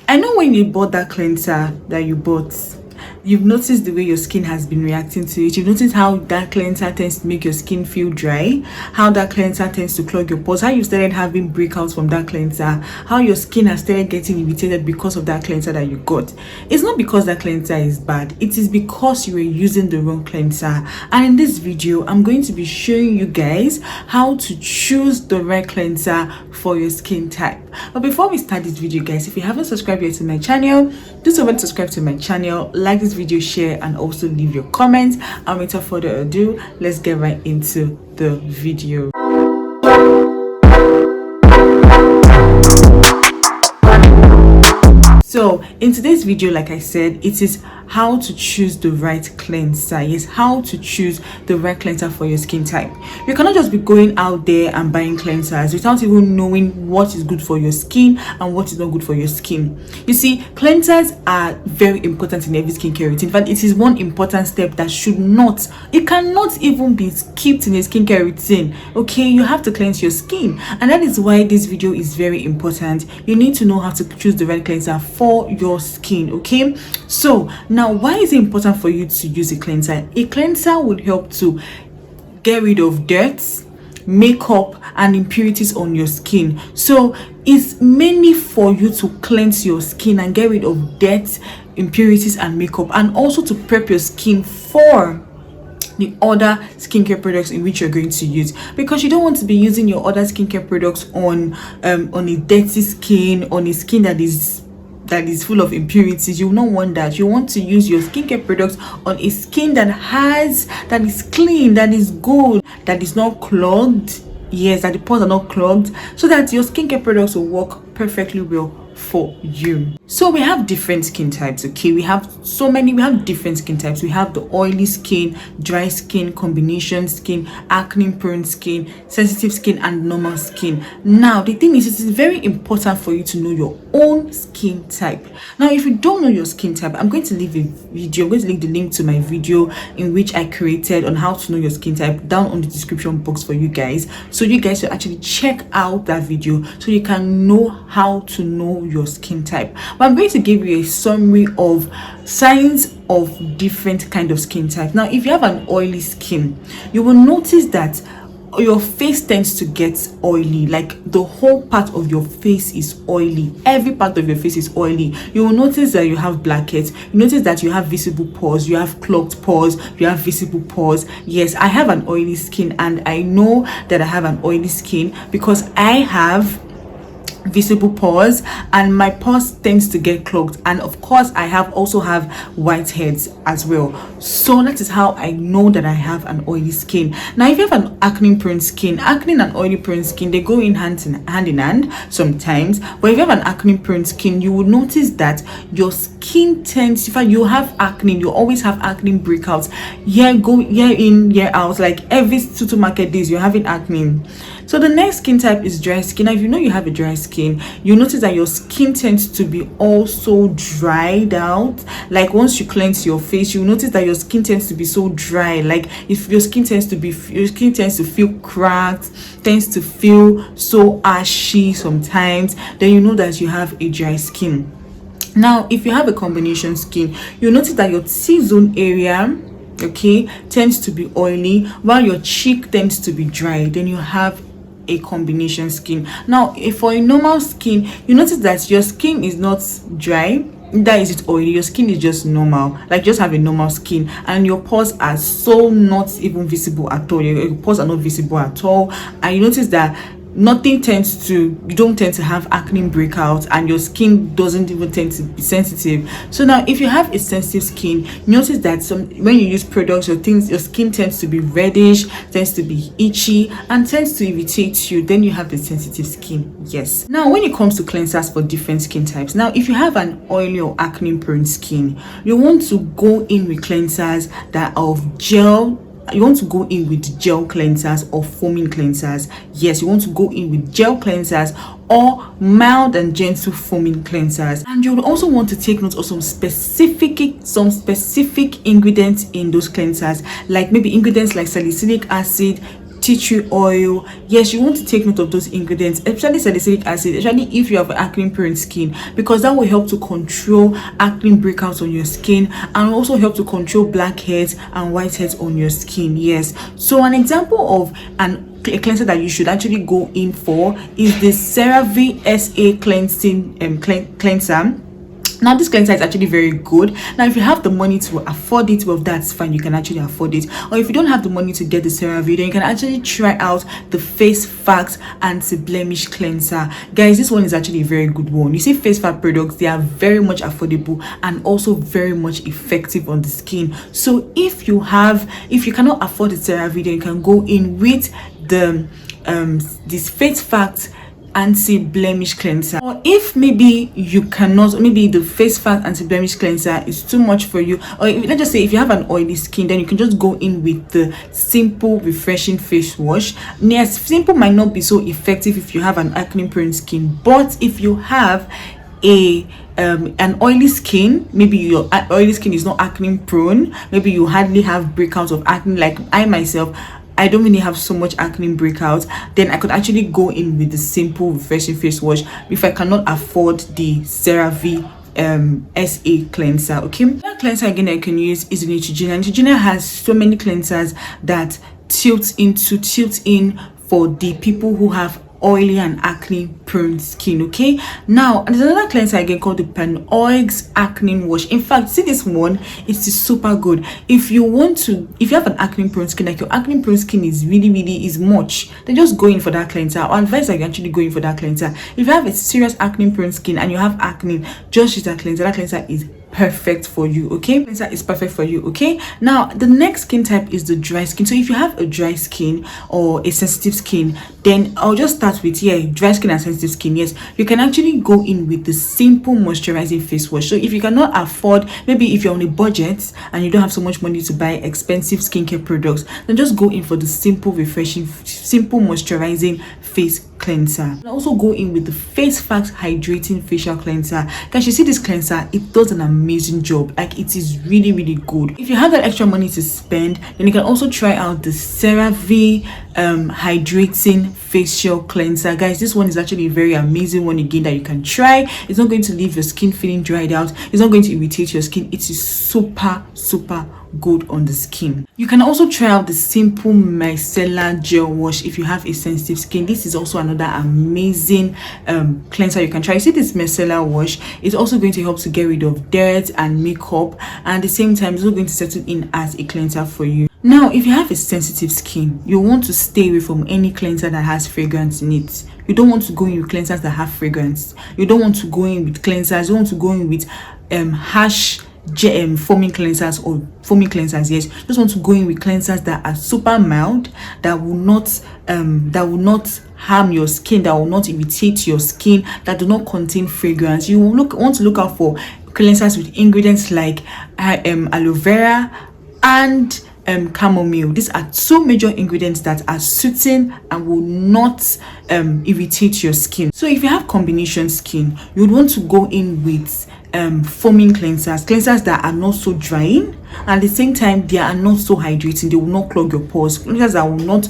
I know when you bought that cleanser that you bought, you've noticed the way your skin has been reacting to it. You've noticed how that cleanser tends to make your skin feel dry, how that cleanser tends to clog your pores, how you started having breakouts from that cleanser, how your skin has started getting irritated because of that cleanser that you got. It's not because that cleanser is bad, it is because you were using the wrong cleanser. And in this video, I'm going to be showing you guys how to choose the right cleanser for your skin type. But before we start this video, guys, if you haven't subscribed yet to my channel, do so and subscribe to my channel, like this video, share, and also leave your comments. And without further ado, let's get right into the video. So in today's video, like I said, it is how to choose the right cleanser. Yes, how to choose the right cleanser for your skin type. You cannot just be going out there and buying cleansers without even knowing what is good for your skin and what is not good for your skin. You see, cleansers are very important in every skincare routine. In fact, it is one important step that it cannot even be skipped in a skincare routine. Okay, you have to cleanse your skin, and that is why this video is very important. You need to know how to choose the right cleanser for your skin. Okay, so now, why is it important for you to use a cleanser? A cleanser would help to get rid of dirt, makeup, and impurities on your skin. So it's mainly for you to cleanse your skin and get rid of dirt, impurities, and makeup, and also to prep your skin for the other skincare products in which you're going to use, because you don't want to be using your other skincare products on a dirty skin, on a skin that is full of impurities. You will not want that. You want to use your skincare products on a skin that is clean, that is good, that is not clogged. Yes, that the pores are not clogged, so that your skincare products will work perfectly well for you. So we have different skin types. Okay, we have different skin types. We have the oily skin, dry skin, combination skin, acne prone skin, sensitive skin, and normal skin. Now the thing is, it is very important for you to know your own skin type. Now if you don't know your skin type, I'm going to leave a video. I'm going to leave the link to my video in which I created on how to know your skin type down on the description box for you guys, so you guys will actually check out that video so you can know how to know your skin type. But I'm going to give you a summary of signs of different kind of skin type. Now if you have an oily skin, you will notice that your face tends to get oily. Like the whole part of your face is oily. Every part of your face is oily. You will notice that you have blackheads. You notice that you have visible pores, you have clogged pores, you have visible pores. Yes, I have an oily skin, and I know that I have an oily skin because I have visible pores and my pores tends to get clogged, and of course I also have whiteheads as well. So that is how I know that I have an oily skin. Now if you have an acne prone skin, acne and oily prone skin, they go in hand in hand sometimes. But if you have an acne prone skin, you will notice that your skin tends, in fact you have acne, you always have acne breakouts year in year out. Like every supermarket days you're having acne. So the next skin type is dry skin. Now if you know you have a dry skin, you notice that your skin tends to be also dried out. Like once you cleanse your face, you notice that your skin tends to be so dry. Like if your skin tends to feel cracked, tends to feel so ashy sometimes, then you know that you have a dry skin. Now if you have a combination skin, you notice that your T-zone area, okay, tends to be oily while your cheek tends to be dry. Then you have a combination skin. Now if for a normal skin, you notice that your skin is not dry, that is it oily, your skin is just normal, like just have a normal skin, and your pores are so not even visible at all. Your pores are not visible at all, and you notice that you don't tend to have acne breakouts, and your skin doesn't even tend to be sensitive. So now if you have a sensitive skin, notice that when you use products, your skin tends to be reddish, tends to be itchy, and tends to irritate you. Then you have the sensitive skin. Yes. Now when it comes to cleansers for different skin types, now if you have an oily or acne prone skin, you want to go in with cleansers that are of gel. You want to go in with gel cleansers or foaming cleansers. Yes, you want to go in with gel cleansers or mild and gentle foaming cleansers. And you would also want to take note of some specific ingredients in those cleansers, like maybe ingredients like salicylic acid, tea tree oil. Yes, you want to take note of those ingredients, especially salicylic acid, especially if you have acne prone skin, because that will help to control acne breakouts on your skin and also help to control blackheads and whiteheads on your skin. Yes, so an example of a cleanser that you should actually go in for is the CeraVe SA cleansing cleanser. Now this cleanser is actually very good. Now if you have the money to afford it, well, that's fine, you can actually afford it. Or if you don't have the money to get the CeraVe, then you can actually try out the Face Facts anti-blemish cleanser. Guys, this one is actually a very good one. You see, Face Fact products, they are very much affordable and also very much effective on the skin. So if you cannot afford the CeraVe, then you can go in with the this Face Facts anti-blemish cleanser. Or if maybe you cannot, maybe the Face Fact anti-blemish cleanser is too much for you, or let's just say if you have an oily skin, then you can just go in with the Simple Refreshing Face Wash. Yes, Simple might not be so effective if you have an acne prone skin, but if you have an oily skin, maybe your oily skin is not acne prone, maybe you hardly have breakouts of acne, like I myself, I don't really have so much acne breakouts, then I could actually go in with the Simple Refreshing Face Wash if I cannot afford the CeraVe SA cleanser. Okay, that cleanser again that you can use is Neutrogena. Neutrogena has so many cleansers that tilt in for the people who have oily and acne prone skin. Okay, now there's another cleanser again called the Panoix acne wash. In fact, see this one, it is super good if you have an acne prone skin, like your acne prone skin is really is much, then just go in for that cleanser. Or advise that you actually go in for that cleanser. If you have a serious acne prone skin and you have acne, just use that cleanser. That cleanser is perfect for you. Okay, cleanser is perfect for you. Okay, now the next skin type is the dry skin. So if you have a dry skin or a sensitive skin, then I'll just start with dry skin and sensitive skin. Yes, you can actually go in with the Simple Moisturizing Face Wash. So if you cannot afford, maybe if you're on a budget and you don't have so much money to buy expensive skincare products, then just go in for the Simple Moisturizing Face Cleanser. And also go in with the Face Facts Hydrating Facial Cleanser. Guys, you see this cleanser, it does an amazing job. Like, it is really good. If you have that extra money to spend, then you can also try out the CeraVe Hydrating Facial Cleanser. Guys, this one is actually a very amazing one again that you can try. It's not going to leave your skin feeling dried out. It's not going to irritate your skin. It is super good on the skin. You can also try out the Simple Micellar Gel Wash if you have a sensitive skin. This is also another amazing cleanser you can try. You see, this micellar wash is also going to help to get rid of dirt and makeup, and at the same time it's also going to settle in as a cleanser for you. Now, if you have a sensitive skin, you want to stay away from any cleanser that has fragrance in it. You don't want to go in with cleansers that have fragrance. You don't want to go in with cleansers. You don't want to go in with harsh foaming cleansers or foaming cleansers. Yes, just want to go in with cleansers that are super mild, that will not harm your skin, that will not irritate your skin, that do not contain fragrance. You want to look out for cleansers with ingredients like aloe vera and chamomile. These are two major ingredients that are soothing and will not irritate your skin. So if you have combination skin, you would want to go in with foaming cleansers that are not so drying, and at the same time they are not so hydrating. They will not clog your pores. Cleansers that will not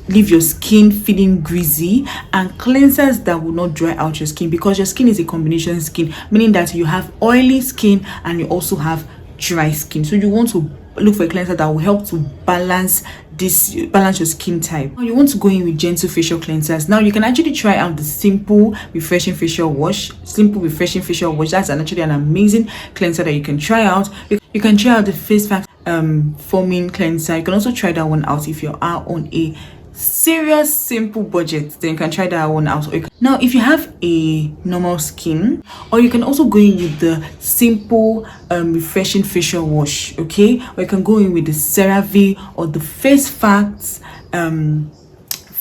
leave your skin feeling greasy, and cleansers that will not dry out your skin, because your skin is a combination skin, meaning that you have oily skin and you also have dry skin. So you want to look for a cleanser that will help to balance your skin type. Now you want to go in with gentle facial cleansers. Now you can actually try out the Simple Refreshing Facial Wash. That's actually an amazing cleanser that you can try out. You can try out the Face Facts foaming cleanser. You can also try that one out if you are on a serious simple budget, then you can try that one out. Now if you have a normal skin, or you can also go in with the Simple Refreshing Facial Wash. Okay, or you can go in with the CeraVe or the Face Facts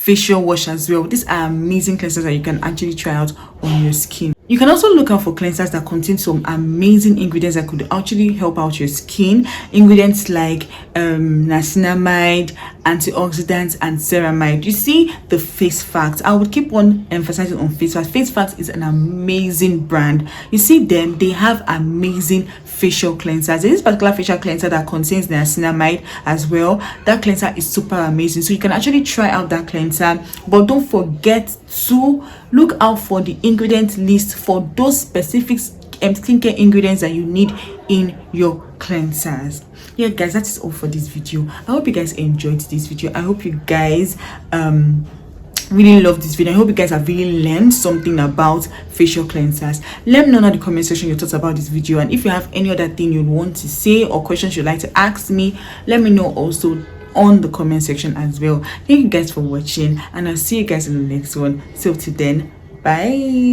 facial wash as well. These are amazing cleansers that you can actually try out on your skin. You can also look out for cleansers that contain some amazing ingredients that could actually help out your skin. Ingredients like niacinamide, antioxidants, and ceramide. You see the Face Facts. I would keep on emphasizing on Face Facts. Face Facts is an amazing brand. You see them, they have amazing facial cleansers. This particular facial cleanser that contains niacinamide as well, that cleanser is super amazing. So you can actually try out that cleanser, but don't forget to look out for the ingredient list for those specific skincare ingredients that you need in your cleansers. Yeah guys, that is all for this video. I hope you guys enjoyed this video. I hope you guys really love this video. I hope you guys have really learned something about facial cleansers. Let me know in the comment section your thoughts about this video, and if you have any other thing you'd want to say or questions you'd like to ask me, let me know also on the comment section as well. Thank you guys for watching, and I'll see you guys in the next one. So till then, bye.